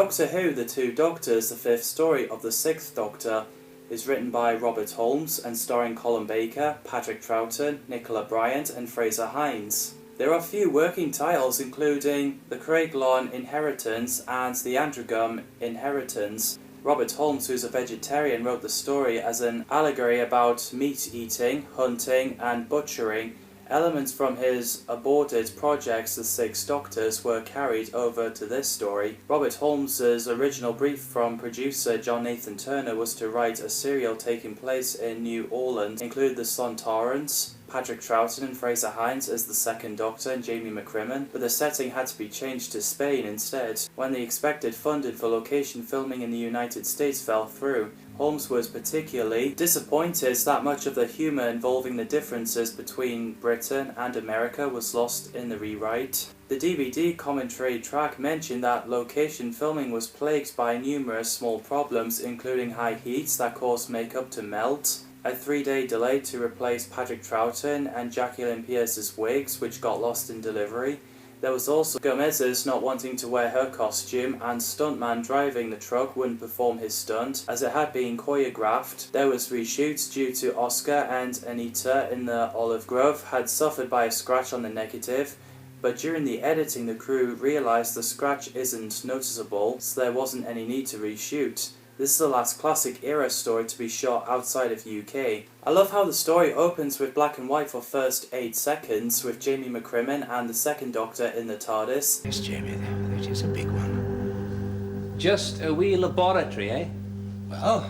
Doctor Who The Two Doctors, the fifth story of the Sixth Doctor, is written by Robert Holmes and starring Colin Baker, Patrick Troughton, Nicola Bryant and Fraser Hines. There are a few working titles including The Craiglawn Inheritance and The Androgum Inheritance. Robert Holmes, who's a vegetarian, wrote the story as an allegory about meat eating, hunting and butchering. Elements from his aborted projects, The Six Doctors, were carried over to this story. Robert Holmes's original brief from producer John Nathan Turner was to write a serial taking place in New Orleans, include the Sontarans, Patrick Troughton and Fraser Hines as the Second Doctor and Jamie McCrimmon, but the setting had to be changed to Spain instead. When the expected funding for location filming in the United States fell through, Holmes was particularly disappointed that much of the humour involving the differences between Britain and America was lost in the rewrite. The DVD commentary track mentioned that location filming was plagued by numerous small problems, including high heats that caused makeup to melt, a 3-day delay to replace Patrick Troughton and Jacqueline Pierce's wigs, which got lost in delivery. There was also Gomez's not wanting to wear her costume, and stuntman driving the truck wouldn't perform his stunt as it had been choreographed. There was reshoots due to Oscar and Anita in the Olive Grove had suffered by a scratch on the negative, but during the editing the crew realised the scratch isn't noticeable, so there wasn't any need to reshoot. This is the last classic era story to be shot outside of UK. I love how the story opens with black and white for first 8 seconds, with Jamie McCrimmon and the Second Doctor in the TARDIS. Yes, Jamie, that is a big one. Just a wee laboratory, eh? Well,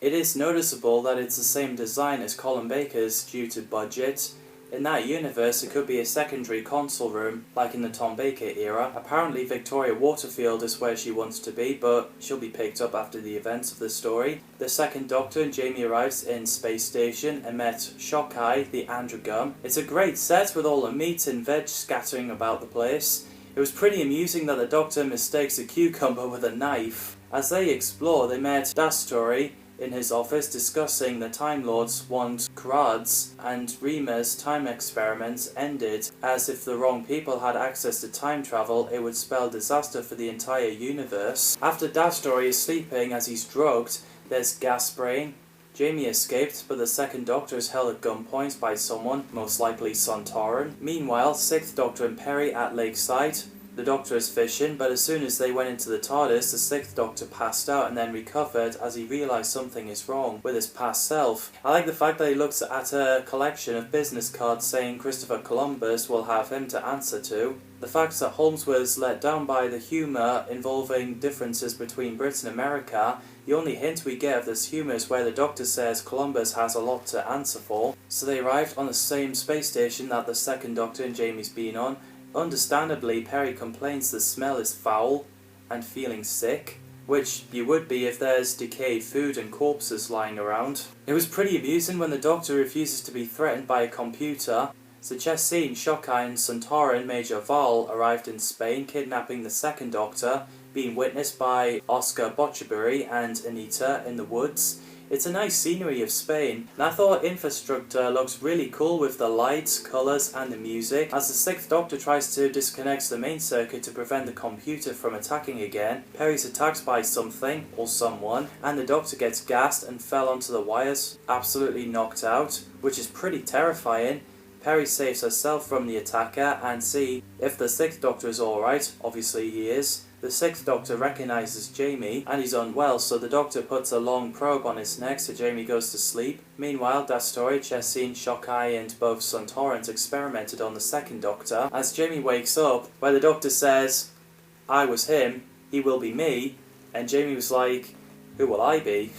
It is noticeable that it's the same design as Colin Baker's due to budget. In that universe, it could be a secondary console room, like in the Tom Baker era. Apparently Victoria Waterfield is where she wants to be, but she'll be picked up after the events of the story. The Second Doctor and Jamie arrives in Space Station and met Shockeye, the Androgum. It's a great set with all the meat and veg scattering about the place. It was pretty amusing that the Doctor mistakes a cucumber with a knife. As they explore, they met Dastory in his office discussing the Time Lords want Krad's, and Rima's time experiments ended. As if the wrong people had access to time travel, it would spell disaster for the entire universe. After Dastory is sleeping as he's drugged, there's gas spraying. Jamie escaped, but the Second Doctor is held at gunpoint by someone, most likely Sontaran. Meanwhile, Sixth Doctor and Perry at Lakeside. The Doctor is fishing, but as soon as they went into the TARDIS, the Sixth Doctor passed out and then recovered as he realised something is wrong with his past self. I like the fact that he looks at a collection of business cards saying Christopher Columbus will have him to answer to. The fact that Holmes was let down by the humour involving differences between Britain and America. The only hint we get of this humour is where the Doctor says Columbus has a lot to answer for. So they arrived on the same space station that the Second Doctor and Jamie's been on. Understandably, Perry complains the smell is foul and feeling sick, which you would be if there's decayed food and corpses lying around. It was pretty amusing when the Doctor refuses to be threatened by a computer. So just scene, Shockeye and Sontaran Major Val arrived in Spain, kidnapping the Second Doctor, being witnessed by Oscar Botcherbury and Anita in the woods. It's a nice scenery of Spain, and I thought infrastructure looks really cool with the lights, colours and the music. As the Sixth Doctor tries to disconnect the main circuit to prevent the computer from attacking again, Perry's attacked by something, or someone, and the Doctor gets gassed and fell onto the wires, absolutely knocked out, which is pretty terrifying. Perry saves herself from the attacker and see if the Sixth Doctor is alright. Obviously he is. The Sixth Doctor recognises Jamie and he's unwell, so the Doctor puts a long probe on his neck so Jamie goes to sleep. Meanwhile, Dastory, Chessine, Shockeye and both Sontarans experimented on the Second Doctor. As Jamie wakes up, where the Doctor says, "I was him, he will be me," and Jamie was like, "Who will I be?"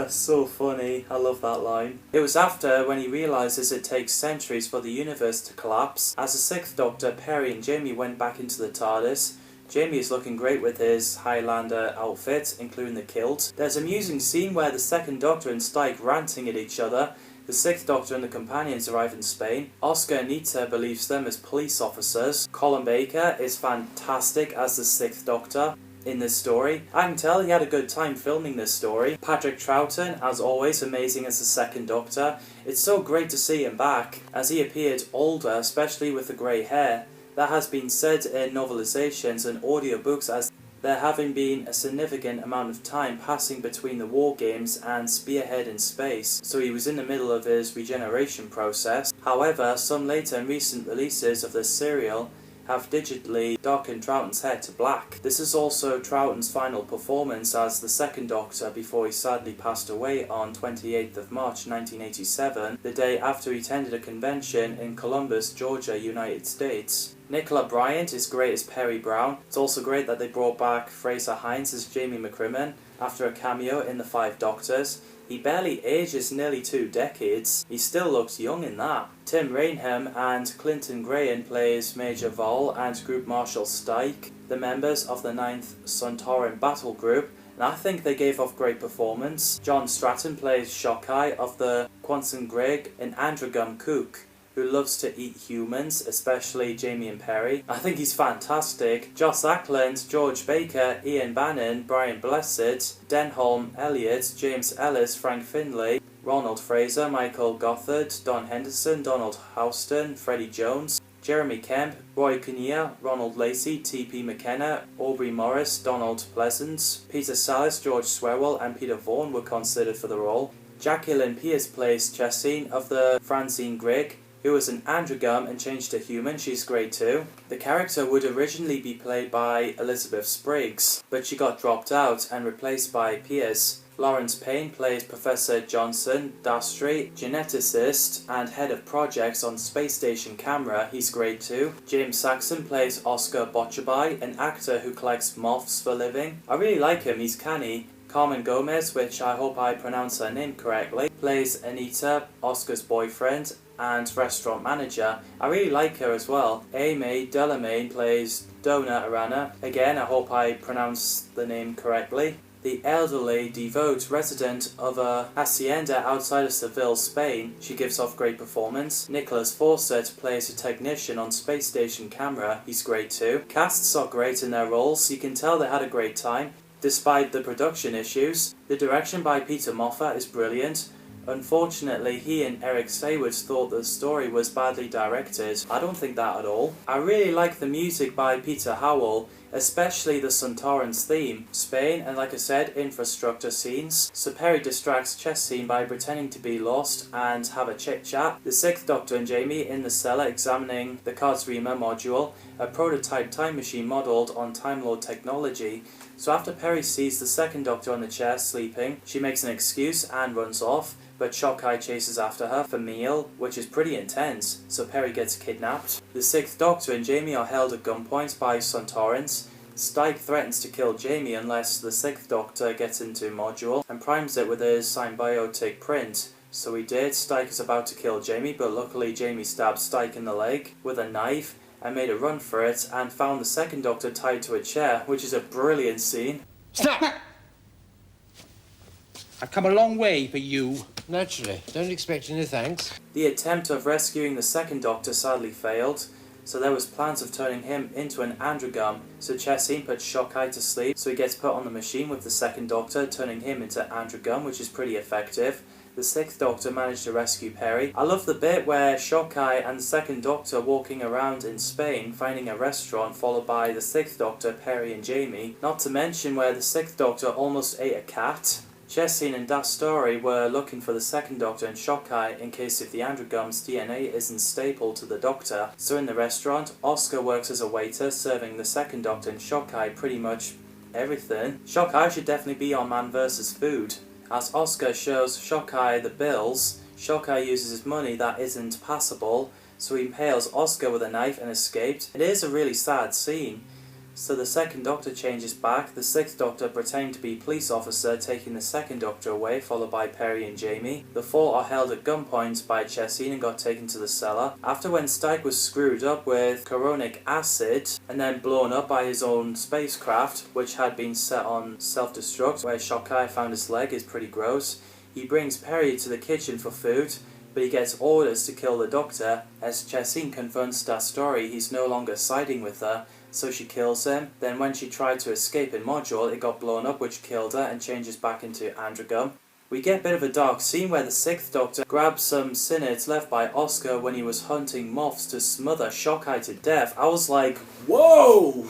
So funny, I love that line. It was after when he realises it takes centuries for the universe to collapse. As the Sixth Doctor, Perry and Jamie went back into the TARDIS. Jamie is looking great with his Highlander outfit, including the kilt. There's an amusing scene where the Second Doctor and Stike ranting at each other. The Sixth Doctor and the companions arrive in Spain. Oscar Anita believes them as police officers. Colin Baker is fantastic as the Sixth Doctor in this story. I can tell he had a good time filming this story. Patrick Troughton, as always, amazing as the Second Doctor. It's so great to see him back, as he appeared older, especially with the grey hair. That has been said in novelizations and audiobooks as there having been a significant amount of time passing between the war games and Spearhead in space, so he was in the middle of his regeneration process. However, some later and recent releases of this serial have digitally darkened Troughton's hair to black. This is also Troughton's final performance as the Second Doctor before he sadly passed away on 28th of March 1987, the day after he attended a convention in Columbus, Georgia, United States. Nicola Bryant is great as Perry Brown. It's also great that they brought back Fraser Hines as Jamie McCrimmon after a cameo in The Five Doctors. He barely ages nearly 2 decades. He still looks young in that. Tim Rainham and Clinton Graham plays Major Vol and Group Marshal Stike, the members of the 9th Sontaran Battle Group, and I think they gave off great performance. John Stratton plays Shockeye of the Quanson Grig and Androgum Cook, who loves to eat humans, especially Jamie and Perry. I think he's fantastic. Joss Ackland, George Baker, Ian Bannon, Brian Blessed, Denholm Elliott, James Ellis, Frank Finlay, Ronald Fraser, Michael Gothard, Don Henderson, Donald Houston, Freddie Jones, Jeremy Kemp, Roy Kinnear, Ronald Lacey, T.P. McKenna, Aubrey Morris, Donald Pleasance, Peter Sallis, George Swerwell and Peter Vaughan were considered for the role. Jacqueline Pierce plays Chessine of the Francine Grig, who was an androgum and changed to human. She's great too. The character would originally be played by Elizabeth Spriggs, but she got dropped out and replaced by Pierce. Lawrence Payne plays Professor Johnson Dastry, geneticist and head of projects on Space Station Camera. He's great too. James Saxon plays Oscar Botchabai, an actor who collects moths for a living. I really like him, he's canny. Carmen Gomez, which I hope I pronounce her name correctly, plays Anita, Oscar's boyfriend and restaurant manager. I really like her as well. Amy Delamain plays Dona Arana. Again, I hope I pronounce the name correctly. The elderly, devout resident of a hacienda outside of Seville, Spain. She gives off great performance. Nicholas Fawcett plays a technician on Space Station Camera. He's great too. Casts are great in their roles. You can tell they had a great time, despite the production issues. The direction by Peter Moffat is brilliant. Unfortunately, he and Eric Saywood thought the story was badly directed. I don't think that at all. I really like the music by Peter Howell, especially the Sontarans theme. Spain, and like I said, infrastructure scenes. So Perry distracts Chessine by pretending to be lost and have a chit-chat. The 6th Doctor and Jamie in the cellar examining the Kazrima module, a prototype time machine modelled on Time Lord technology. So after Perry sees the 2nd Doctor on the chair sleeping, she makes an excuse and runs off, but Shockeye chases after her for meal, which is pretty intense, so Perry gets kidnapped. The 6th Doctor and Jamie are held at gunpoint by Sontarans. Stike threatens to kill Jamie unless the 6th Doctor gets into module and primes it with his symbiotic print. So he did. Stike is about to kill Jamie, but luckily Jamie stabbed Stike in the leg with a knife and made a run for it and found the 2nd Doctor tied to a chair, which is a brilliant scene. Stop! I've come a long way for you. Naturally. Don't expect any thanks. The attempt of rescuing the 2nd Doctor sadly failed, so there was plans of turning him into an androgum, so Chessine puts Shockeye to sleep, so he gets put on the machine with the 2nd Doctor, turning him into androgum, which is pretty effective. The 6th Doctor managed to rescue Perry. I love the bit where Shockeye and the 2nd Doctor walking around in Spain, finding a restaurant, followed by the 6th Doctor, Perry and Jamie. Not to mention where the 6th Doctor almost ate a cat. Chessine and Dastori were looking for the 2nd Doctor and Shockeye in case if the androgum's DNA isn't stapled to the Doctor. So in the restaurant, Oscar works as a waiter, serving the 2nd Doctor and Shockeye pretty much everything. Shockeye should definitely be on Man vs. Food. As Oscar shows Shockeye the bills, Shockeye uses his money that isn't passable, so he impales Oscar with a knife and escaped. It is a really sad scene. So the 2nd Doctor changes back, the 6th Doctor pretending to be police officer taking the 2nd Doctor away, followed by Perry and Jamie. The 4 are held at gunpoint by Chessine and got taken to the cellar. After when Stike was screwed up with coronic acid and then blown up by his own spacecraft, which had been set on self-destruct, where Shockeye found his leg, is pretty gross. He brings Perry to the kitchen for food, but he gets orders to kill the Doctor. As Chessine confronts Dastori, he's no longer siding with her, so she kills him. Then when she tried to escape in module, it got blown up, which killed her and changes back into androgum. we get a bit of a dark scene where the 6th Doctor grabs some synods left by Oscar when he was hunting moths to smother Shockeye to death. I was like, whoa!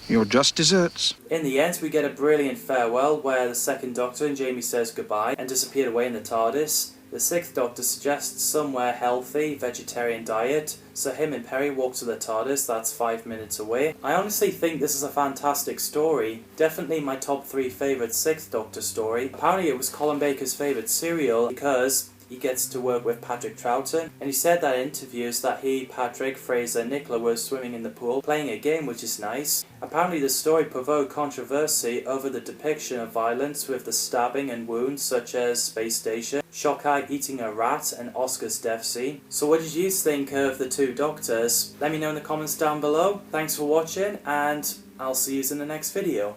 You're just desserts. In the end, we get a brilliant farewell where the 2nd Doctor and Jamie says goodbye and disappeared away in the TARDIS. The 6th Doctor suggests somewhere healthy, vegetarian diet, so him and Perry walk to the TARDIS, that's 5 minutes away. I honestly think this is a fantastic story, definitely my top 3 favourite 6th Doctor story. Apparently it was Colin Baker's favourite serial because he gets to work with Patrick Troughton, and he said that in interviews that he, Patrick, Fraser and Nicola were swimming in the pool, playing a game, which is nice. Apparently the story provoked controversy over the depiction of violence with the stabbing and wounds such as Space Station, Shockeye eating a rat and Oscar's death scene. So what did you think of the 2 Doctors? Let me know in the comments down below. Thanks for watching and I'll see you in the next video.